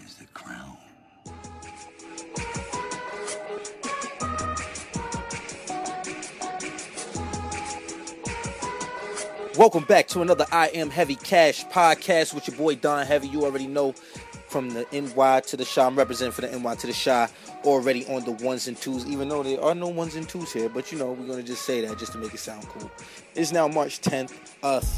is the crown. Welcome back to another I Am Heavy Cash podcast with your boy Don Heavy. You already know, from the NY to the Shy. I'm representing for the NY to the Shy, already on the ones and twos, even though there are no ones and twos here. But, you know, we're going to just say that just to make it sound cool. It's now March 10th,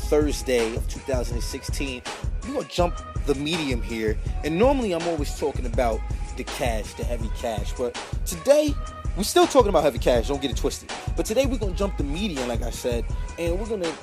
Thursday of 2016. We're going to jump the medium here. And normally I'm always talking about the cash, the heavy cash. But today, we're still talking about heavy cash. Don't get it twisted. But today we're going to jump the medium, like I said. And we're going to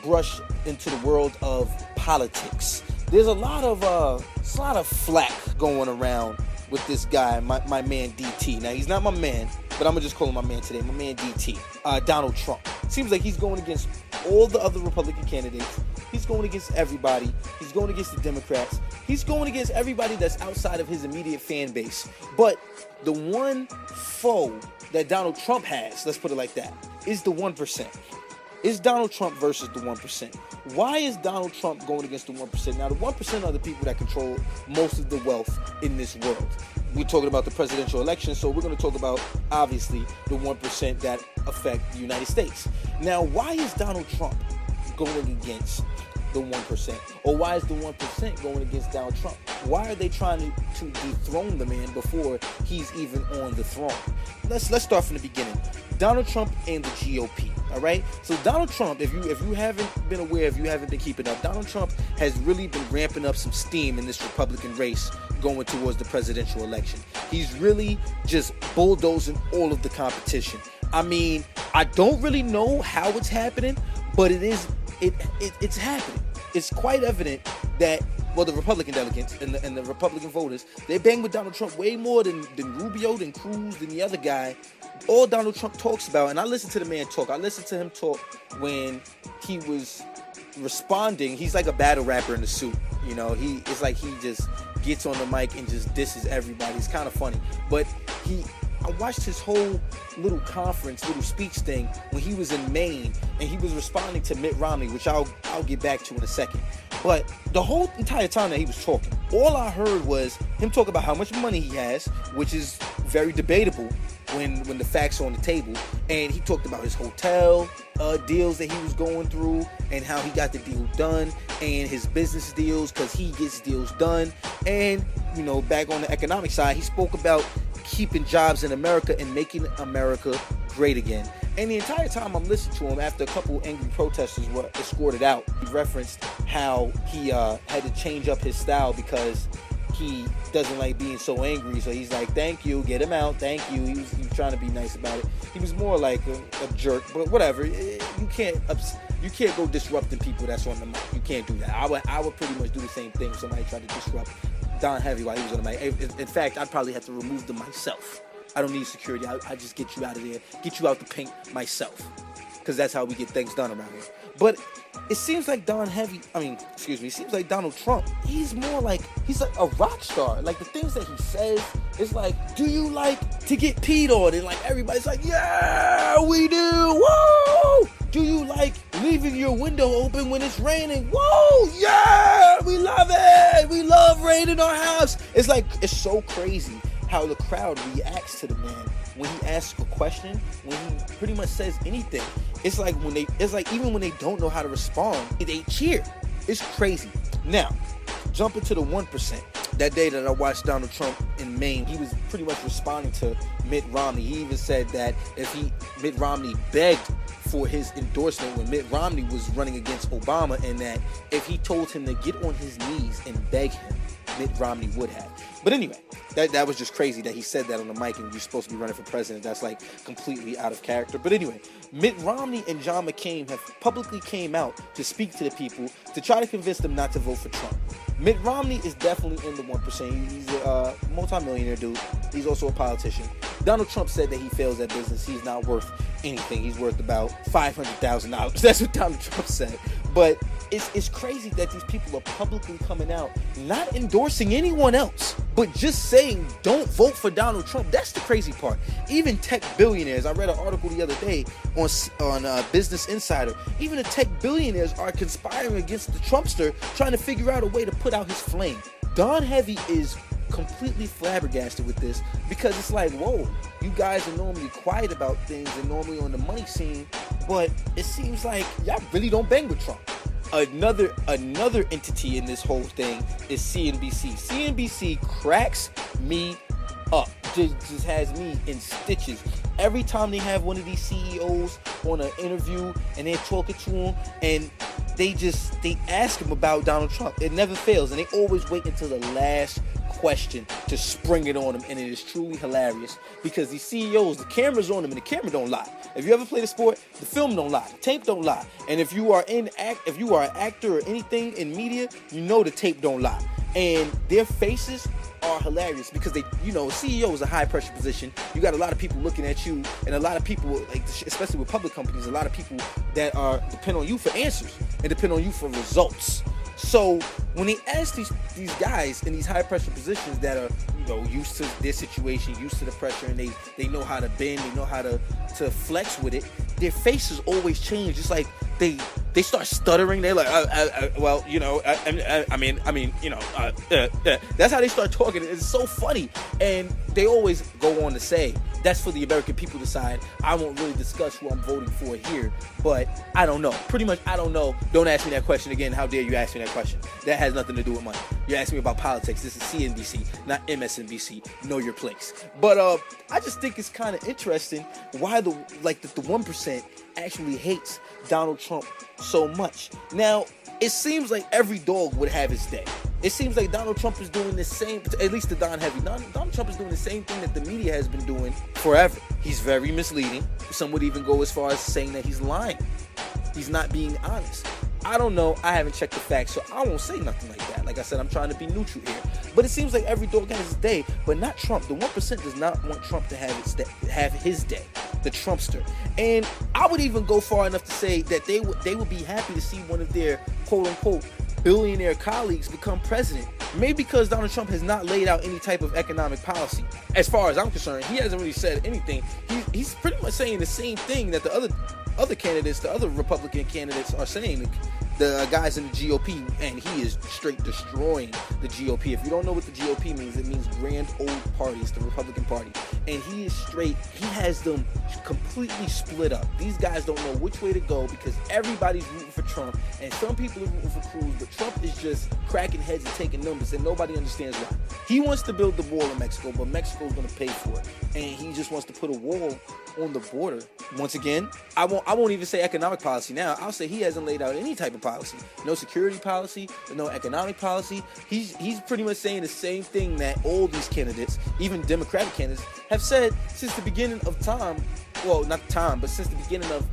brush into the world of politics. There's a lot of flack going around with this guy, my man DT. Now, he's not my man, but I'm going to just call him my man today. My man DT, Donald Trump. Seems like he's going against all the other Republican candidates. He's going against everybody. He's going against the Democrats. He's going against everybody that's outside of his immediate fan base. But the one foe that Donald Trump has, let's put it like that, is the 1%. It's Donald Trump versus the 1%. Why is Donald Trump going against the 1%? Now, the 1% are the people that control most of the wealth in this world. We're talking about the presidential election, so we're going to talk about, obviously, the 1% that affect the United States. Now, why is Donald Trump going against the 1%? Or why is the 1% going against Donald Trump? Why are they trying to dethrone the man before he's even on the throne? Let's start from the beginning. Donald Trump and the GOP. All right. So Donald Trump, if you haven't been aware, if you haven't been keeping up, Donald Trump has really been ramping up some steam in this Republican race going towards the presidential election. He's really just bulldozing all of the competition. I mean, I don't really know how it's happening, but it's happening. It's quite evident that, well, the Republican delegates and the Republican voters, they bang with Donald Trump way more than Rubio, than Cruz, than the other guy. All Donald Trump talks about, and I listened to the man talk. I listened to him talk when he was responding. He's like a battle rapper in the suit. You know, it's like he just gets on the mic and just disses everybody. It's kind of funny. But I watched his whole little speech thing when he was in Maine, and he was responding to Mitt Romney, which I'll get back to in a second. But the whole entire time that he was talking, all I heard was him talk about how much money he has, which is very debatable when the facts are on the table. And he talked about his hotel deals that he was going through and how he got the deal done, and his business deals, because he gets deals done. And, you know, back on the economic side, he spoke about keeping jobs in America and making America great again. And the entire time I'm listening to him, after a couple angry protesters were escorted out, he referenced how he had to change up his style because he doesn't like being so angry. So he's like, thank you, get him out, thank you. He was trying to be nice about it. He was more like a jerk, but whatever. You can't go disrupting people that's on the mic. You can't do that. I would pretty much do the same thing if somebody tried to disrupt Don Heavy while he was on the mic. In fact, I'd probably have to remove them myself. I don't need security. I just get you out of there, get you out the paint myself, because that's how we get things done around here. But it seems like it seems like Donald Trump, he's like a rock star. Like, the things that he says, it's like, do you like to get peed on? And like, everybody's like, yeah, we do. Whoa! Do you like leaving your window open when it's raining? Whoa! Yeah! We love it! We love rain in our house. It's like, it's so crazy how the crowd reacts to the man when he asks a question, when he pretty much says anything. It's like even when they don't know how to respond, they cheer. It's crazy. Now, jumping to the 1%. That day that I watched Donald Trump in Maine, he was pretty much responding to Mitt Romney. He even said that Mitt Romney begged for his endorsement when Mitt Romney was running against Obama, and that if he told him to get on his knees and beg him, Mitt Romney would have. But anyway, that was just crazy that he said that on the mic, and you're supposed to be running for president. That's like completely out of character. But anyway, Mitt Romney and John McCain have publicly came out to speak to the people to try to convince them not to vote for Trump. Mitt Romney is definitely in the 1%. He's a multi-millionaire dude. He's also a politician. Donald Trump said that he fails at business. He's not worth anything. He's worth about $500,000. That's what Donald Trump said. But it's crazy that these people are publicly coming out, not endorsing anyone else, but just saying don't vote for Donald Trump. That's the crazy part. Even tech billionaires, I read an article the other day on Business Insider, even the tech billionaires are conspiring against the Trumpster, trying to figure out a way to put out his flame. Don Heavy is completely flabbergasted with this, because it's like, whoa, you guys are normally quiet about things and normally on the money scene, but it seems like y'all really don't bang with Trump. Another entity in this whole thing is CNBC. CNBC cracks me up. Just has me in stitches. Every time they have one of these CEOs on an interview and they're talking to him and they ask him about Donald Trump, it never fails, and they always wait until the last question to spring it on him, and it is truly hilarious because these CEOs, the camera's on them and the camera don't lie. If you ever played a sport, the film don't lie, the tape don't lie, and if you are an actor or anything in media, you know the tape don't lie. And their faces are hilarious because they, CEO is a high pressure position. You got a lot of people looking at you, and a lot of people, like especially with public companies, a lot of people that depend on you for answers and depend on you for results. So when they ask these guys in these high pressure positions that are used to their situation, used to the pressure, and they know how to bend, they know how to flex with it, their faces always change. It's like they start stuttering. They're like, that's how they start talking. It's so funny, and they always go on to say, that's for the American people to decide. I won't really discuss who I'm voting for here, but I don't know. Pretty much, I don't know. Don't ask me that question again. How dare you ask me that question? That has nothing to do with money. You're asking me about politics. This is CNBC, not MSNBC. Know your place. But I just think it's kind of interesting why the 1% actually hates Donald Trump so much. Now, it seems like every dog would have his day. It seems like Donald Trump is doing the same, at least the Don Heavy. Donald Trump is doing the same thing that the media has been doing forever. He's very misleading. Some would even go as far as saying that he's lying. He's not being honest. I don't know. I haven't checked the facts, so I won't say nothing like that. Like I said, I'm trying to be neutral here. But it seems like every dog has his day, but not Trump. The 1% does not want Trump to have his day. The Trumpster. And I would even go far enough to say that they would be happy to see one of their quote-unquote billionaire colleagues become president. Maybe because Donald Trump has not laid out any type of economic policy. As far as I'm concerned, he hasn't really said anything. He's pretty much saying the same thing that the other candidates, the other Republican candidates are saying. The guys in the GOP, and he is straight destroying the GOP. If you don't know what the GOP means, it means Grand Old Party. It's the Republican Party. And he has them completely split up. These guys don't know which way to go because everybody's rooting for Trump, and some people are rooting for Cruz, but Trump is just cracking heads and taking numbers, and nobody understands why. He wants to build the wall in Mexico, but Mexico's going to pay for it. And he just wants to put a wall on the border. Once again, I won't even say economic policy now. I'll say he hasn't laid out any type of policy. No security policy, no economic policy. He's pretty much saying the same thing that all these candidates, even Democratic candidates, have said since the beginning of time. Well, not time, but since the beginning of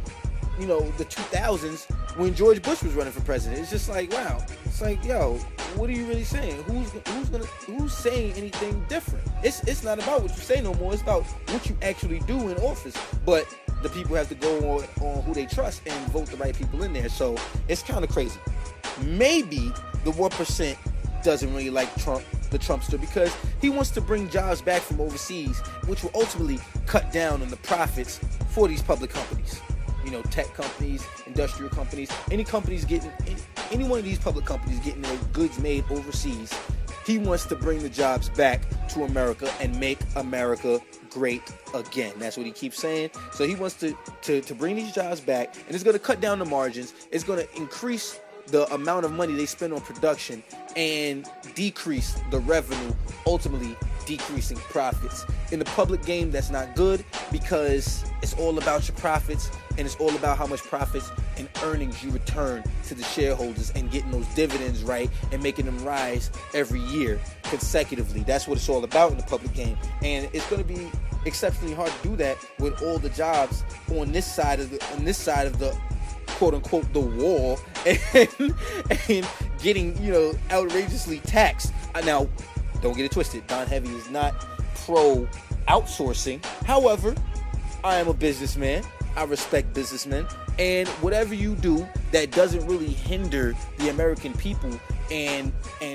the 2000s when George Bush was running for president. It's just like, wow. It's like, yo, what are you really saying? Who's saying anything different? It's not about what you say no more. It's about what you actually do in office. But the people have to go on who they trust and vote the right people in there. So it's kind of crazy. Maybe the 1% doesn't really like Trump, the Trumpster, because he wants to bring jobs back from overseas, which will ultimately cut down on the profits for these public companies. Tech companies, industrial companies, any one of these public companies getting their goods made overseas. He wants to bring the jobs back to America and make America great again. That's what he keeps saying. So he wants to bring these jobs back, and it's going to cut down the margins. It's going to increase the amount of money they spend on production and decrease the revenue, ultimately decreasing profits. In the public game, that's not good because it's all about your profits, and it's all about how much profits and earnings you return to the shareholders and getting those dividends right and making them rise every year consecutively. That's what it's all about in the public game, and it's going to be exceptionally hard to do that with all the jobs on this side of the quote-unquote the wall and getting outrageously taxed. Now, don't get it twisted. Don Heavy is not pro outsourcing. However, I am a businessman. I respect businessmen, and whatever you do that doesn't really hinder the American people and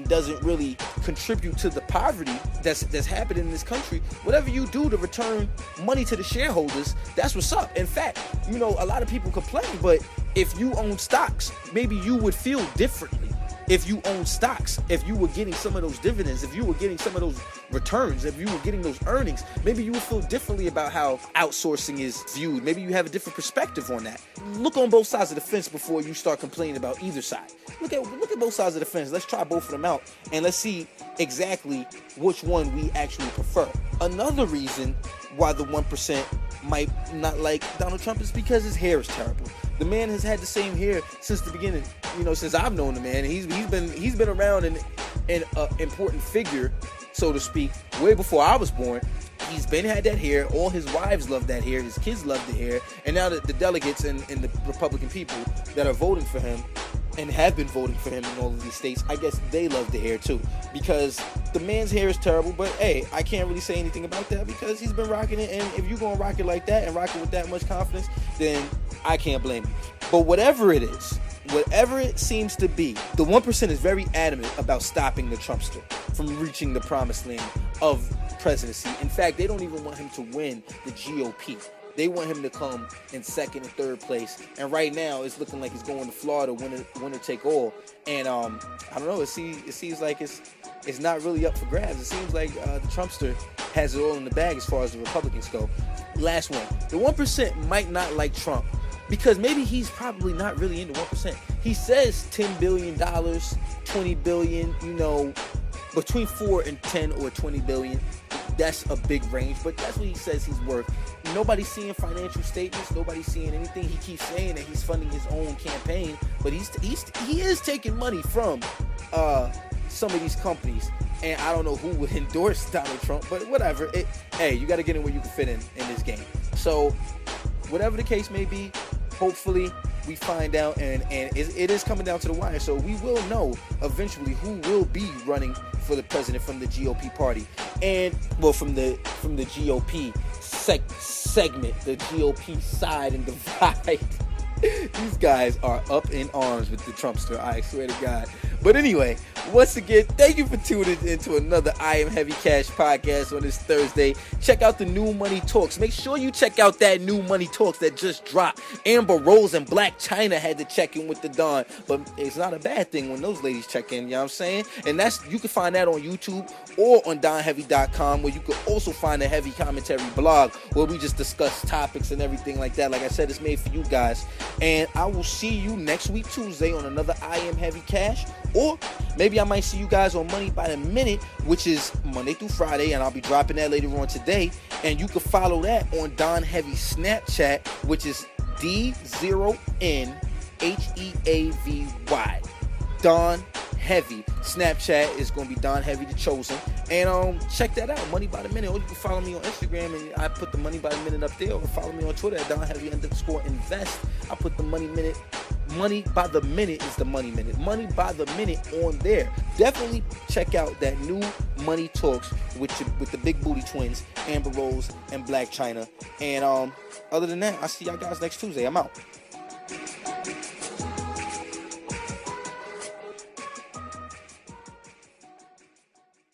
doesn't really contribute to the poverty that's happening in this country, whatever you do to return money to the shareholders, that's what's up. In fact, a lot of people complain, but if you own stocks, maybe you would feel differently. if you own stocks, if you were getting some of those dividends, if you were getting some of those returns, if you were getting those earnings, maybe you would feel differently about how outsourcing is viewed. Maybe you have a different perspective on that. Look on both sides of the fence before you start complaining about either side. Look at both sides of the fence. Let's try both of them out, and let's see exactly which one we actually prefer. Another reason why the 1% might not like Donald Trump is because his hair is terrible. The man has had the same hair since the beginning. Since I've known the man. He's been around an important figure, so to speak, way before I was born. He's had that hair. All his wives love that hair. His kids love the hair. And now the delegates and the Republican people that are voting for him and have been voting for him in all of these states, I guess they love the hair too, because the man's hair is terrible. But hey, I can't really say anything about that because he's been rocking it, and if you're gonna rock it like that and rock it with that much confidence, then I can't blame you. But whatever it is, whatever it seems to be, the 1% is very adamant about stopping the Trumpster from reaching the promised land of presidency. In fact, they don't even want him to win the GOP. They want him to come in second and third place. And right now, it's looking like he's going to Florida, winner take all. And I don't know. It seems like it's not really up for grabs. It seems like the Trumpster has it all in the bag as far as the Republicans go. Last one. The 1% might not like Trump because maybe he's probably not really into 1%. He says $10 billion, $20 billion, between 4 and 10 or 20 billion. That's a big range, but that's what he says he's worth. Nobody's seeing financial statements. Nobody's seeing anything. He keeps saying that he's funding his own campaign, but he is taking money from some of these companies. And I don't know who would endorse Donald Trump, but whatever. Hey, you got to get in where you can fit in this game. So whatever the case may be, hopefully we find out, and it is coming down to the wire. So we will know eventually who will be running for the president from the GOP party, and well, from the GOP segment, the GOP side and divide. These guys are up in arms with the Trumpster, I swear to God. But anyway, once again, thank you for tuning into another I Am Heavy Cash podcast on this Thursday. Check out the New Money Talks. Make sure you check out that New Money Talks that just dropped. Amber Rose and Black China had to check in with the Don, but it's not a bad thing when those ladies check in, you know what I'm saying? And you can find that on YouTube or on DonHeavy.com, where you can also find a heavy commentary blog where we just discuss topics and everything like that. Like I said, it's made for you guys. And I will see you next week, Tuesday, on another I Am Heavy Cash. Or maybe I might see you guys on Money by the Minute, which is Monday through Friday, and I'll be dropping that later on today. And you can follow that on Don Heavy Snapchat, which is D0NHEAVY. Don Heavy Snapchat is going to be Don Heavy the Chosen. And check that out, Money by the Minute. Or you can follow me on Instagram, and I put the Money by the Minute up there. Or follow me on Twitter at DonHeavy_invest. I put the Money by the Minute is the Money Minute. Money by the Minute on there. Definitely check out that New Money Talks with the Big Booty Twins, Amber Rose and Black China. And other than that, I'll see y'all guys next Tuesday. I'm out.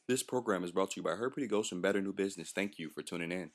This program is brought to you by Her Pretty Ghost and Better New Business. Thank you for tuning in.